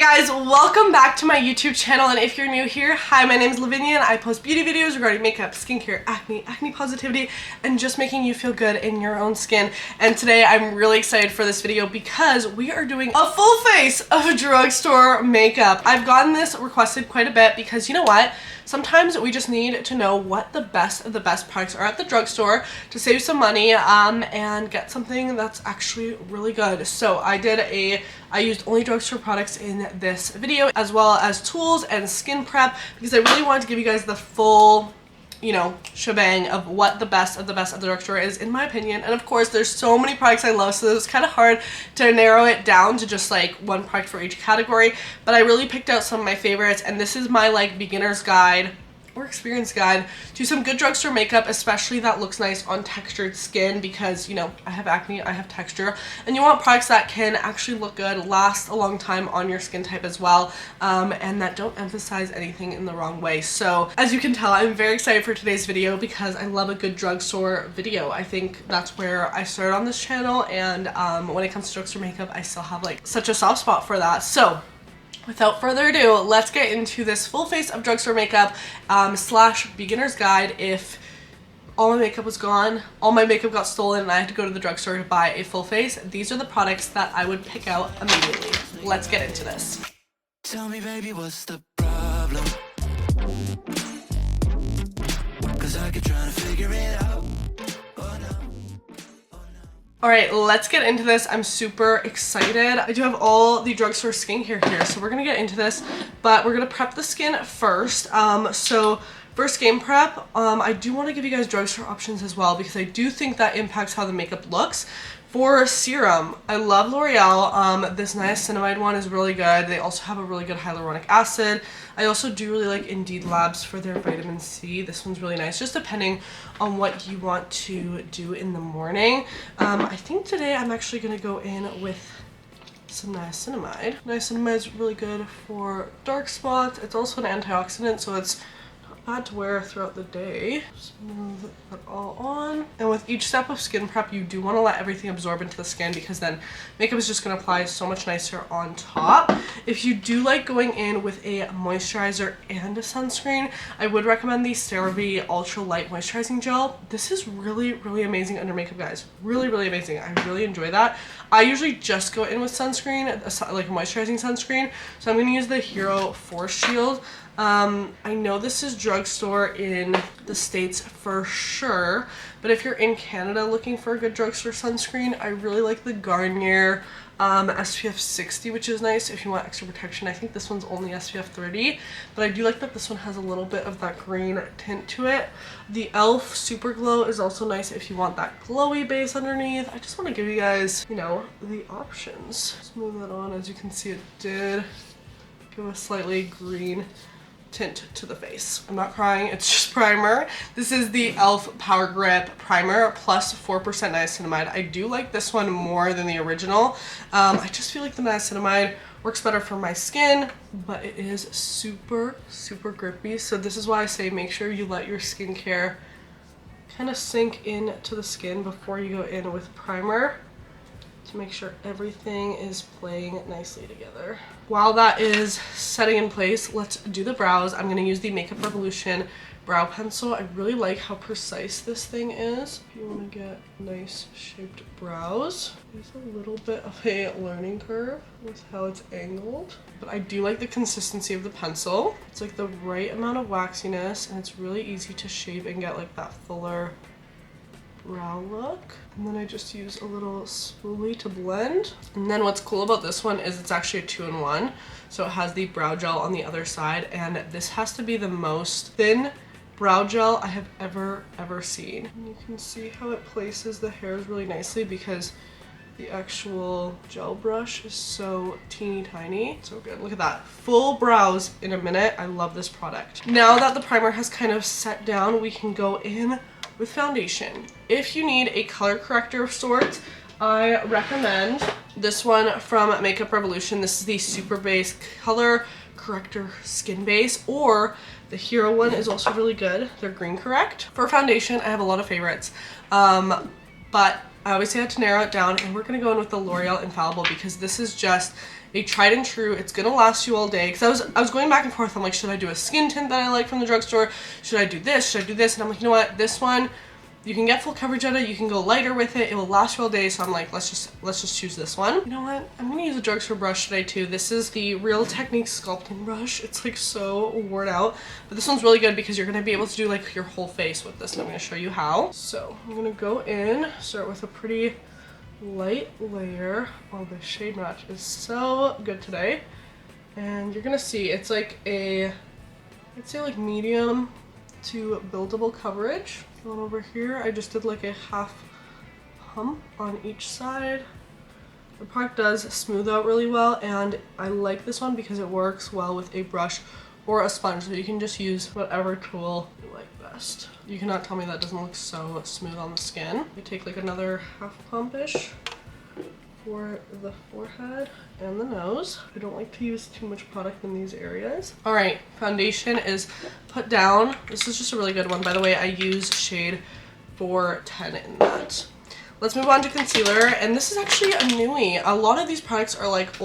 guys, welcome back to my YouTube channel, and if you're new here, hi, my name is Lavinia and I post beauty videos regarding makeup, skincare, acne positivity, and just making you feel good in your own skin. And today I'm really excited for this video because we are doing a full face of drugstore makeup. I've gotten this requested quite a bit because you know what? Sometimes we just need to know what the best of the best products are at the drugstore to save some money and get something that's actually really good. So I used only drugstore products in this video, as well as tools and skin prep, because I really wanted to give you guys the full, you know, shebang of what the best of the best at the drugstore is, in my opinion. And of course, there's so many products I love, so it was kind of hard to narrow it down to just like one product for each category. But I really picked out some of my favorites, and this is my like beginner's guide or experience guide to some good drugstore makeup, especially that looks nice on textured skin, because you know I have acne, I have texture, and you want products that can actually look good, last a long time on your skin type as well, and that don't emphasize anything in the wrong way. So as you can tell, I'm very excited for today's video because I love a good drugstore video. I think that's where I started on this channel, and when it comes to drugstore makeup, I still have like such a soft spot for that. So without further ado, let's get into this full face of drugstore makeup slash beginner's guide. If all my makeup was gone, all my makeup got stolen, and I had to go to the drugstore to buy a full face, these are the products that I would pick out immediately. Let's get into this. Tell me, baby, what's the problem? 'Cause I keep trying to figure it out. Alright, let's get into this. I'm super excited. I do have all the drugstore skincare here, so we're gonna get into this, but we're gonna prep the skin first. So for skin prep, I do want to give you guys drugstore options as well, because I do think that impacts how the makeup looks. For serum, I love L'Oreal. This niacinamide one is really good. They also have a really good hyaluronic acid. I also do really like Indeed Labs for their vitamin C. This one's really nice, just depending on what you want to do in the morning. I think today I'm actually going to go in with some niacinamide. Niacinamide is really good for dark spots. It's also an antioxidant, so it's bad to wear throughout the day. Smooth that all on. And with each step of skin prep, you do want to let everything absorb into the skin, because then makeup is just going to apply so much nicer on top. If you do like going in with a moisturizer and a sunscreen, I would recommend the CeraVe Ultra Light Moisturizing Gel. This is really, really amazing under makeup, guys. Really, really amazing. I really enjoy that. I usually just go in with sunscreen, like a moisturizing sunscreen. So I'm going to use the Hero Force Shield. I know this is drugstore in the States for sure, but if you're in Canada looking for a good drugstore sunscreen, I really like the Garnier SPF 60, which is nice if you want extra protection. I think this one's only SPF 30, but I do like that this one has a little bit of that green tint to it. The e.l.f. Super Glow is also nice if you want that glowy base underneath. I just want to give you guys, you know, the options. Smooth that on. As you can see, it did give a slightly green tint to the face. I'm not crying, it's just primer. This is the e.l.f. Power Grip Primer plus 4% niacinamide. I do like this one more than the original. I just feel like the niacinamide works better for my skin, but it is super, super grippy. So this is why I say make sure you let your skincare kind of sink into the skin before you go in with primer, to make sure everything is playing nicely together. While that is setting in place, let's do the brows. I'm going to use the Makeup Revolution brow pencil. I really like how precise this thing is. If you want to get nice shaped brows, there's a little bit of a learning curve with how it's angled, but I do like the consistency of the pencil. It's like the right amount of waxiness, and it's really easy to shape and get like that fuller brow look. And then I just use a little spoolie to blend. And then what's cool about this one is it's actually a 2-in-1. So it has the brow gel on the other side, and this has to be the most thin brow gel I have ever seen. And you can see how it places the hairs really nicely, because the actual gel brush is so teeny tiny. So good. Look at that. Full brows in a minute. I love this product. Now that the primer has kind of set down, we can go in with foundation. If you need a color corrector of sorts, I recommend this one from Makeup Revolution. This is the Super Base Color Corrector Skin Base, or the Hero one is also really good. They're green correct. For foundation, I have a lot of favorites, but I obviously had to narrow it down, and we're gonna go in with the L'Oreal Infallible, because this is just a tried and true. It's gonna last you all day. Because I was going back and forth. I'm like, should I do a skin tint that I like from the drugstore? Should I do this? Should I do this? And I'm like, you know what? This one, you can get full coverage on it. You can go lighter with it. It will last you all day. So I'm like, let's just choose this one. You know what? I'm gonna use a drugstore brush today too. This is the Real Technique sculpting brush. It's like so worn out, but this one's really good because you're gonna be able to do like your whole face with this, and I'm gonna show you how. So I'm gonna go in, start with a pretty light layer. Oh, the shade match is so good today. And you're gonna see it's like a, I'd say like medium to buildable coverage. Going over here, I just did like a half hump on each side. The product does smooth out really well, and I like this one because it works well with a brush or a sponge, so you can just use whatever tool you like best. You cannot tell me that doesn't look so smooth on the skin. I take like another half pump-ish for the forehead and the nose. I don't like to use too much product in these areas. All right, foundation is put down. This is just a really good one. By the way, I use shade 410 in that. Let's move on to concealer, and this is actually a newie. A lot of these products are like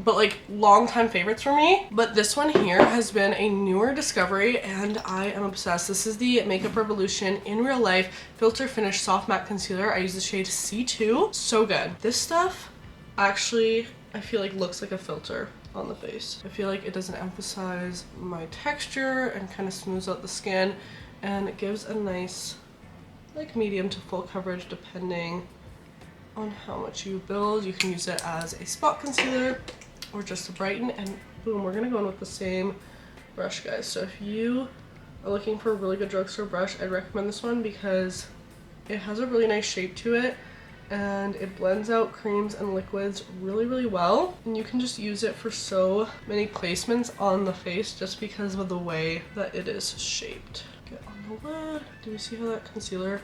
like long time favorites for me, but this one here has been a newer discovery and I am obsessed. This is the Makeup Revolution in Real Life Filter Finish Soft Matte Concealer. I use the shade C2. So good. This stuff actually, I feel like looks like a filter on the face. I feel like it doesn't emphasize my texture and kind of smooths out the skin, and it gives a nice like medium to full coverage depending on how much you build. You can use it as a spot concealer or just to brighten, and boom, we're gonna go in with the same brush, guys. So if you are looking for a really good drugstore brush, I'd recommend this one because it has a really nice shape to it and it blends out creams and liquids really, really well. And you can just use it for so many placements on the face just because of the way that it is shaped. Get on the lid. Do you see how that concealer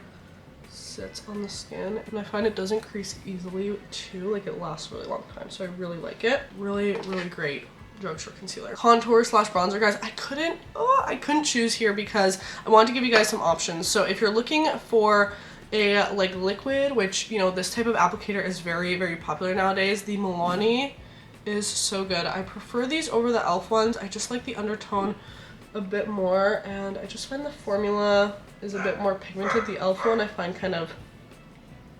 sits on the skin? And I find it doesn't crease easily too, like it lasts a really long time, so I really like it. Really, really great drugstore concealer. Contour slash bronzer, guys. I couldn't choose here because I wanted to give you guys some options. So if you're looking for a like liquid, which, you know, this type of applicator is very, very popular nowadays, the Milani is so good. I prefer these over the e.l.f. ones. I just like the undertone a bit more, and I just find the formula is a bit more pigmented. The e.l.f. one I find kind of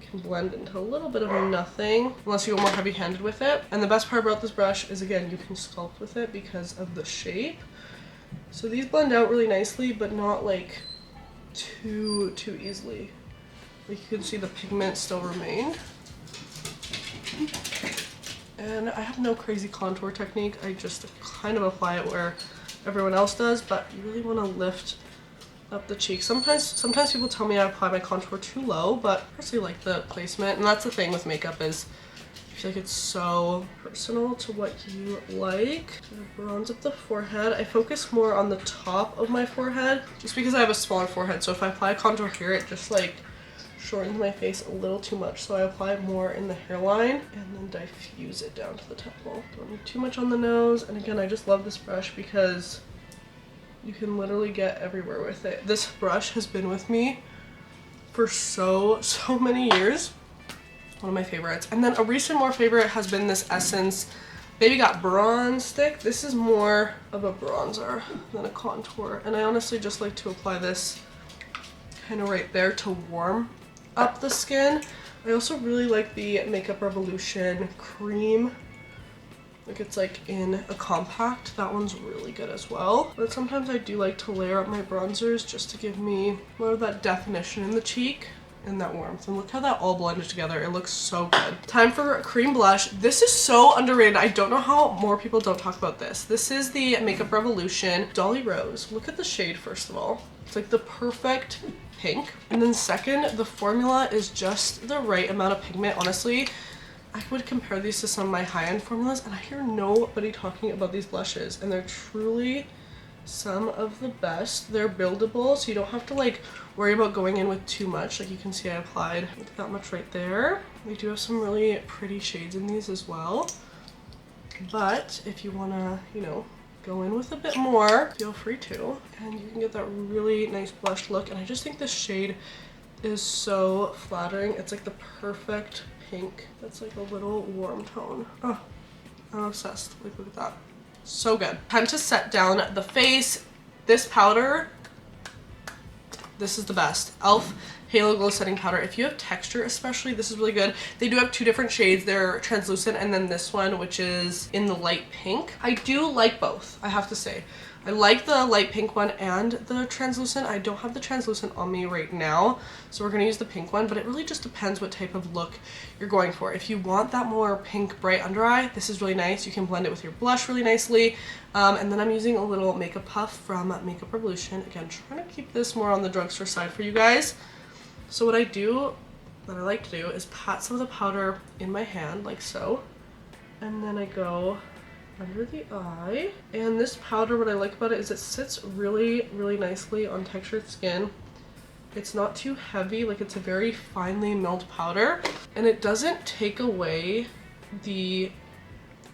can blend into a little bit of nothing unless you go more heavy-handed with it. And the best part about this brush is, again, you can sculpt with it because of the shape. So these blend out really nicely, but not like too easily. Like you can see the pigment still remained. And I have no crazy contour technique. I just kind of apply it where everyone else does, but you really want to lift up the cheek. Sometimes people tell me I apply my contour too low, but I personally like the placement, and that's the thing with makeup is I feel like it's so personal to what you like. Bronze up the forehead. I focus more on the top of my forehead just because I have a smaller forehead, so if I apply contour here, it just like shortens my face a little too much, so I apply it more in the hairline and then diffuse it down to the temple. Don't need too much on the nose, and again, I just love this brush because you can literally get everywhere with it. This brush has been with me for so many years. One of my favorites. And then a recent more favorite has been this Essence Baby Got Bronze Stick. This is more of a bronzer than a contour, and I honestly just like to apply this kind of right there to warm up the skin. I also really like the Makeup Revolution cream. Like it's like in a compact. That one's really good as well. But sometimes I do like to layer up my bronzers just to give me more of that definition in the cheek and that warmth. And look how that all blended together. It looks so good. Time for a cream blush. This is so underrated. I don't know how more people don't talk about this. This is the Makeup Revolution Dolly Rose. Look at the shade first of all. It's like the perfect pink. And then second, the formula is just the right amount of pigment. Honestly, I would compare these to some of my high-end formulas, and I hear nobody talking about these blushes, and they're truly some of the best. They're buildable, so you don't have to like worry about going in with too much. Like you can see I applied that much right there. We do have some really pretty shades in these as well, but if you want to, you know, go in with a bit more, feel free to, and you can get that really nice blush look. And I just think this shade is so flattering. It's like the perfect pink that's like a little warm tone. Oh, I'm obsessed. Like, look at that. So good. Time to set down the face. This powder, this is the best. e.l.f. Halo Glow Setting Powder. If you have texture especially, this is really good. They do have two different shades. They're translucent, and then this one, which is in the light pink. I do like both, I have to say. I like the light pink one and the translucent. I don't have the translucent on me right now, so we're gonna use the pink one, but it really just depends what type of look you're going for. If you want that more pink bright under eye, this is really nice. You can blend it with your blush really nicely. And then I'm using a little makeup puff from Makeup Revolution. Again, trying to keep this more on the drugstore side for you guys. So what I do, that I like to do, is pat some of the powder in my hand, like so. And then I go under the eye. And this powder, what I like about it is it sits really, really nicely on textured skin. It's not too heavy, like it's a very finely milled powder. And it doesn't take away the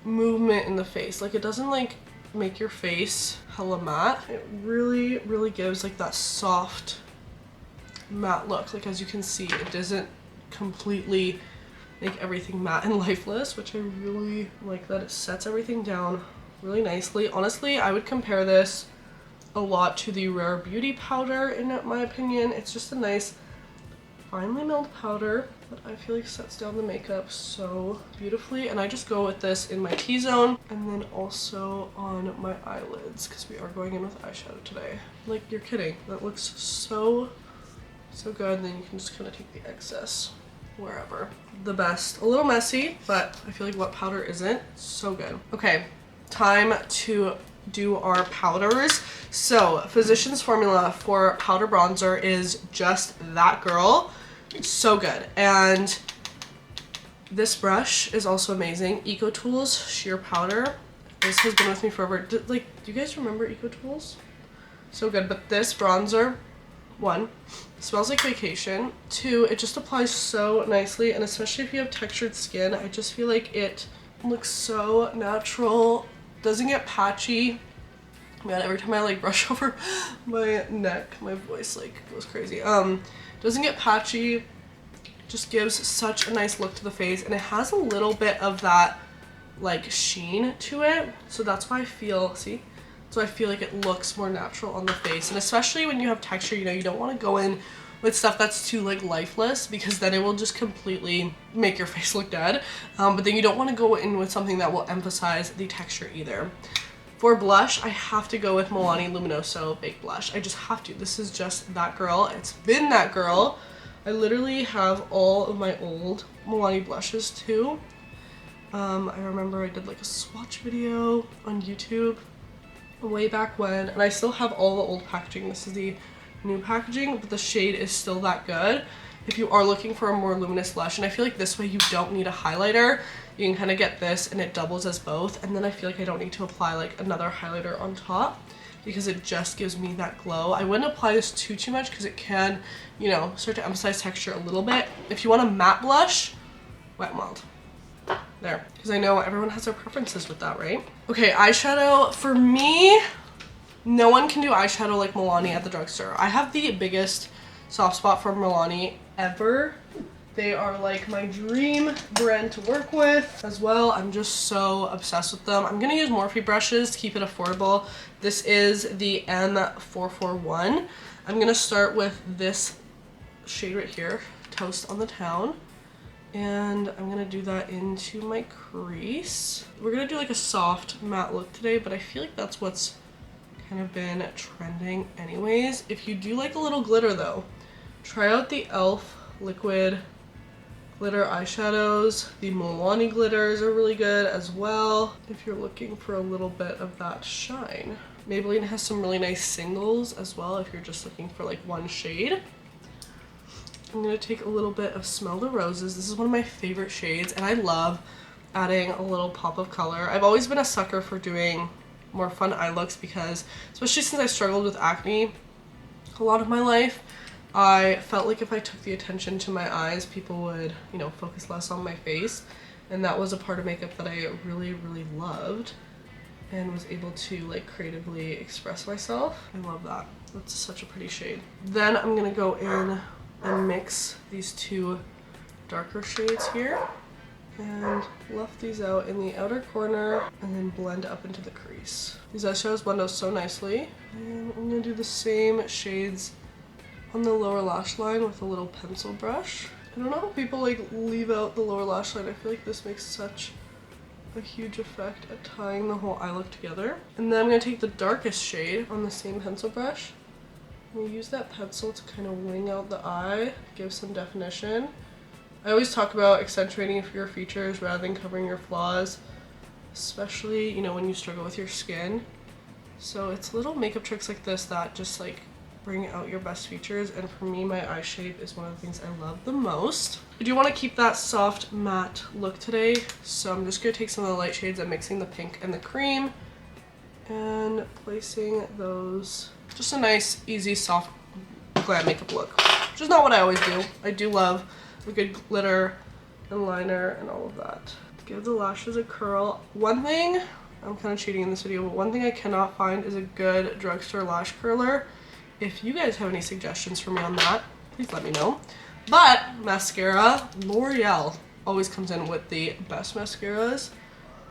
movement in the face. Like, it doesn't like make your face hella matte. It really, really gives like that soft matte look. Like, as you can see, it doesn't completely make everything matte and lifeless, which I really like, that it sets everything down really nicely. Honestly, I would compare this a lot to the Rare Beauty powder in my opinion. It's just a nice finely milled powder that I feel like sets down the makeup so beautifully. And I just go with this in my T-zone and then also on my eyelids, because we are going in with eyeshadow today. Like, you're kidding. That looks so good. And then you can just kind of take the excess wherever. The best. A little messy, but I feel like what powder isn't? So good. Okay, time to do our powders. So Physicians Formula for powder bronzer is just that girl. So good. And this brush is also amazing. EcoTools Sheer Powder. This has been with me forever. Do you guys remember EcoTools? So good. But this bronzer, one, smells like vacation. Two, it just applies so nicely, and especially if you have textured skin, I just feel like it looks so natural. Doesn't get patchy. Man, every time I like brush over my neck, my voice like goes crazy. Doesn't get patchy. Just gives such a nice look to the face, and it has a little bit of that like sheen to it. So that's why I feel, see? So I feel like it looks more natural on the face. And especially when you have texture, you know, you don't want to go in with stuff that's too like lifeless, because then it will just completely make your face look dead. But then you don't want to go in with something that will emphasize the texture either. For blush, I have to go with Milani Luminoso Baked Blush. I just have to. This is just that girl. It's been that girl. I literally have all of my old Milani blushes too. I remember I did like a swatch video on YouTube way back when, and I still have all the old packaging. This is the new packaging, but the shade is still that good if you are looking for a more luminous blush. And I feel like this way you don't need a highlighter. You can kind of get this and it doubles as both, and then I feel like I don't need to apply like another highlighter on top because it just gives me that glow. I wouldn't apply this too much because it can, you know, start to emphasize texture a little bit. If you want a matte blush, Wet n Wild. There, because I know everyone has their preferences with that, right? Okay, eyeshadow. For me, no one can do eyeshadow like Milani at the drugstore. I have the biggest soft spot for Milani ever. They are like my dream brand to work with as well. I'm just so obsessed with them. I'm gonna use Morphe brushes to keep it affordable. This is the M441. I'm gonna start with this shade right here, Toast on the Town. And I'm gonna do that into my crease. We're gonna do like a soft matte look today, but I feel like that's what's kind of been trending anyways. If you do like a little glitter though, try out the e.l.f. liquid glitter eyeshadows. The Milani glitters are really good as well if you're looking for a little bit of that shine. Maybelline has some really nice singles as well if you're just looking for like one shade. I'm going to take a little bit of Smell the Roses. This is one of my favorite shades, and I love adding a little pop of color. I've always been a sucker for doing more fun eye looks because, especially since I struggled with acne a lot of my life, I felt like if I took the attention to my eyes, people would, you know, focus less on my face. And that was a part of makeup that I really, really loved and was able to like creatively express myself. I love that. That's such a pretty shade. Then I'm going to go in and mix these two darker shades here and fluff these out in the outer corner and then blend up into the crease. These eyeshadows blend out so nicely. And I'm gonna do the same shades on the lower lash line with a little pencil brush. I don't know how people like leave out the lower lash line. I feel like this makes such a huge effect at tying the whole eye look together. And then I'm gonna take the darkest shade on the same pencil brush. We use that pencil to kind of wing out the eye, give some definition. I always talk about accentuating your features rather than covering your flaws, especially, you know, when you struggle with your skin. So it's little makeup tricks like this that just like bring out your best features, and for me, my eye shape is one of the things I love the most. I do want to keep that soft matte look today, so I'm just going to take some of the light shades and mixing the pink and the cream and placing those. Just a nice, easy, soft glam makeup look, which is not what I always do. I do love a good glitter and liner and all of that. Give the lashes a curl. One thing, I'm kind of cheating in this video, but one thing I cannot find is a good drugstore lash curler. If you guys have any suggestions for me on that, please let me know. But mascara, L'Oreal always comes in with the best mascaras.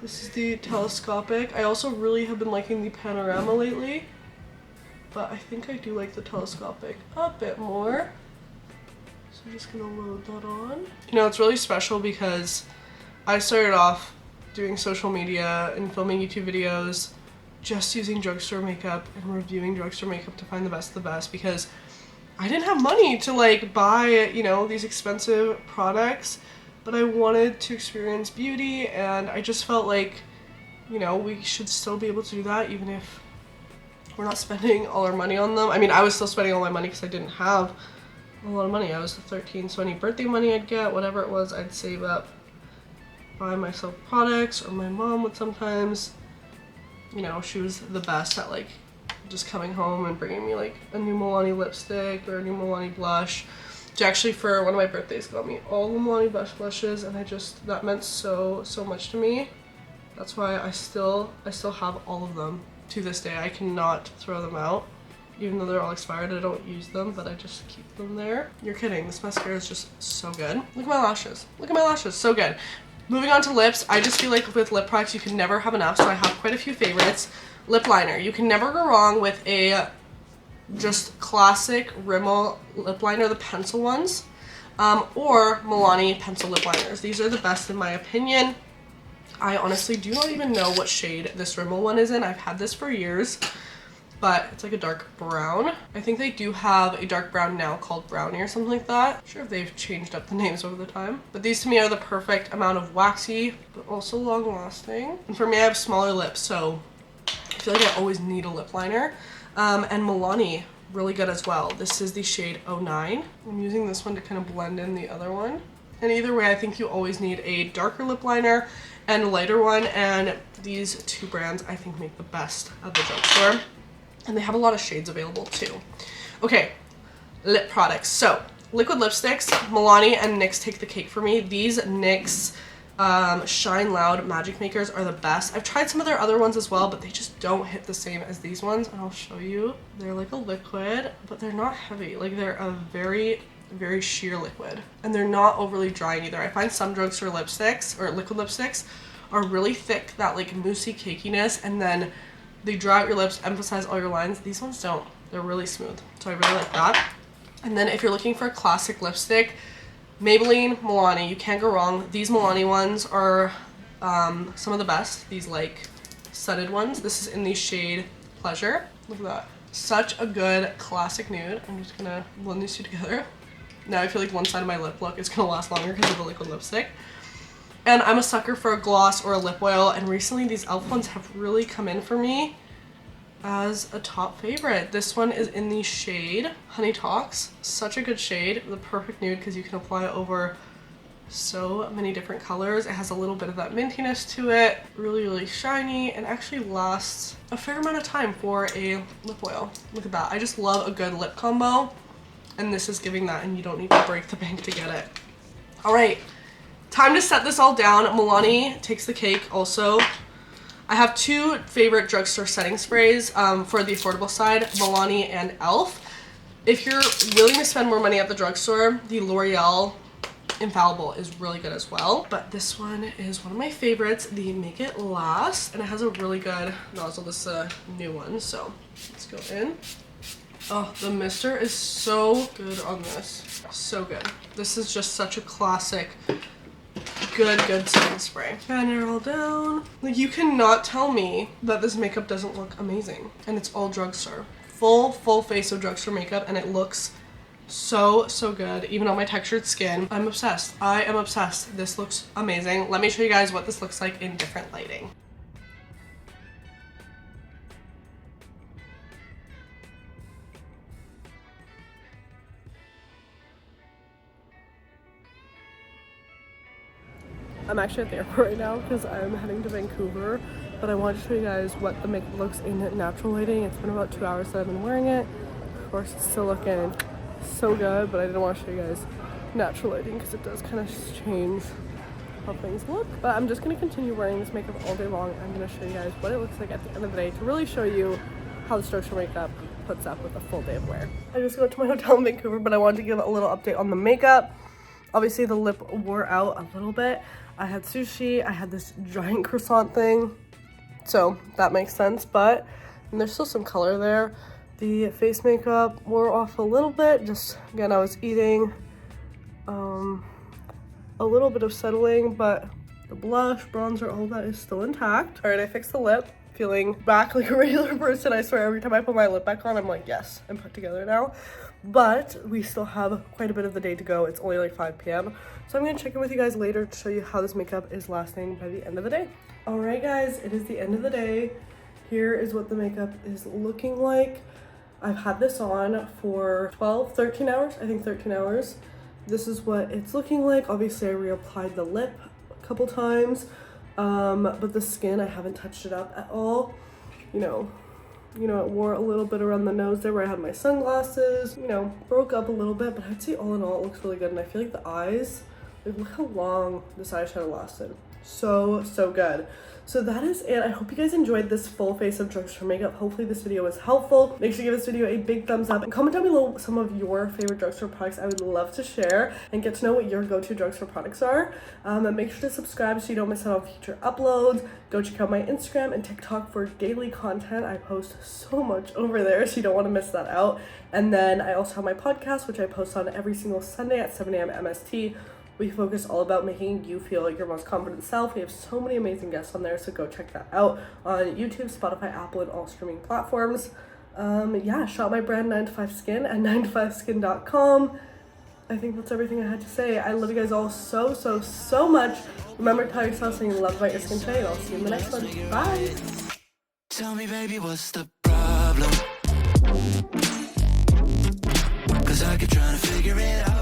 This is the telescopic. I also really have been liking the panorama lately, but I think I do like the telescopic a bit more. So I'm just gonna load that on. You know, it's really special because I started off doing social media and filming YouTube videos just using drugstore makeup and reviewing drugstore makeup to find the best of the best, because I didn't have money to like buy, you know, these expensive products, but I wanted to experience beauty, and I just felt like, you know, we should still be able to do that even if we're not spending all our money on them. I mean, I was still spending all my money because I didn't have a lot of money. I was 13, so any birthday money I'd get, whatever it was, I'd save up, buy myself products, or my mom would sometimes. You know, she was the best at like just coming home and bringing me like a new Milani lipstick or a new Milani blush. She actually, for one of my birthdays, got me all the Milani blushes, and that meant so much to me. That's why I still have all of them to this day. I cannot throw them out, even though they're all expired. I don't use them, but I just keep them there. You're kidding, this mascara is just so good. Look at my lashes. Look at my lashes, so good. Moving on to lips, I just feel like with lip products you can never have enough, so I have quite a few favorites. Lip liner. You can never go wrong with a just classic Rimmel lip liner, the pencil ones, or Milani pencil lip liners. These are the best in my opinion. I honestly do not even know what shade this Rimmel one is in. I've had this for years, but it's like a dark brown. I think they do have a dark brown now called Brownie or something like that. I'm sure if they've changed up the names over the time. But these to me are the perfect amount of waxy, but also long lasting. And for me, I have smaller lips, so I feel like I always need a lip liner. And Milani, really good as well. This is the shade 09. I'm using this one to kind of blend in the other one. And either way, I think you always need a darker lip liner and a lighter one. And these two brands, I think, make the best of the drugstore. And they have a lot of shades available too. Okay, lip products. So, liquid lipsticks, Milani and NYX take the cake for me. These NYX Shine Loud Magic Makers are the best. I've tried some of their other ones as well, but they just don't hit the same as these ones. And I'll show you. They're like a liquid, but they're not heavy. Like, they're a very, very sheer liquid. And they're not overly drying either. I find some drugstore lipsticks, or liquid lipsticks, are really thick, that like moussey cakiness, and then they dry out your lips, emphasize all your lines. These ones don't. They're really smooth. So I really like that. And then if you're looking for a classic lipstick, Maybelline, Milani. You can't go wrong. These Milani ones are some of the best. These like studded ones. This is in the shade Pleasure. Look at that. Such a good classic nude. I'm just gonna blend these two together. Now I feel like one side of my lip look is gonna last longer because of the liquid lipstick. And I'm a sucker for a gloss or a lip oil, and recently these e.l.f. ones have really come in for me as a top favorite. This one is in the shade Honey Talks. Such a good shade, the perfect nude because you can apply it over so many different colors. It has a little bit of that mintiness to it, really, really shiny, and actually lasts a fair amount of time for a lip oil. Look at that. I just love a good lip combo, and this is giving that, and you don't need to break the bank to get it. All right. Time to set this all down. Milani takes the cake also. I have two favorite drugstore setting sprays for the affordable side, Milani and e.l.f. If you're willing to spend more money at the drugstore, the L'Oreal Infallible is really good as well. But this one is one of my favorites, the Make It Last, and it has a really good nozzle. This is a new one, so let's go in. Oh, the mister is so good on this. So good. This is just such a classic, good setting spray. Fan it all down. Like, you cannot tell me that this makeup doesn't look amazing. And it's all drugstore. Full face of drugstore makeup, and it looks so good. Even on my textured skin. I'm obsessed. I am obsessed. This looks amazing. Let me show you guys what this looks like in different lighting. I'm actually at the airport right now because I'm heading to Vancouver, but I wanted to show you guys what the makeup looks in natural lighting. It's been about 2 hours that I've been wearing it. Of course, it's still looking so good, but I didn't want to show you guys natural lighting because it does kind of change how things look. But I'm just going to continue wearing this makeup all day long. I'm going to show you guys what it looks like at the end of the day to really show you how the drugstore makeup puts up with a full day of wear. I just got to my hotel in Vancouver, but I wanted to give a little update on the makeup. Obviously, the lip wore out a little bit. I had sushi, I had this giant croissant thing, so that makes sense, but and there's still some color there. The face makeup wore off a little bit, just, again, I was eating, a little bit of settling, but the blush, bronzer, all that is still intact. All right, I fixed the lip, feeling back like a regular person. I swear, every time I put my lip back on, I'm like, yes, I'm put together now. But we still have quite a bit of the day to go. It's only like 5 p.m. So I'm going to check in with you guys later to show you how this makeup is lasting by the end of the day. All right, guys, it is the end of the day. Here is what the makeup is looking like. I've had this on for 13 hours. I think 13 hours. This is what it's looking like. Obviously, I reapplied the lip a couple times. But the skin, I haven't touched it up at all. You know, it wore a little bit around the nose there where I had my sunglasses, broke up a little bit, but I'd say all in all, it looks really good. And I feel like the eyes, like, look how long this eyeshadow lasted. So good. So that is it. I hope you guys enjoyed this full face of drugstore makeup. Hopefully this video was helpful. Make sure you give this video a big thumbs up and comment down below some of your favorite drugstore products. I would love to share and get to know what your go-to drugstore products are. And make sure to subscribe so you don't miss out on future uploads. Go check out my Instagram and TikTok for daily content. I post so much over there, so you don't want to miss that out. And then I also have my podcast, which I post on every single Sunday at 7 a.m. MST. We focus all about making you feel like your most confident self. We have so many amazing guests on there, so go check that out on YouTube, Spotify, Apple, and all streaming platforms. Yeah, shop my brand 9to5skin at 9to5skin.com. I think that's everything I had to say. I love you guys all so much. Remember to tell yourself something you love about your skin today, and I'll see you in the next one. Bye! Tell me, baby, what's the problem? 'Cause I keep trying to figure it out.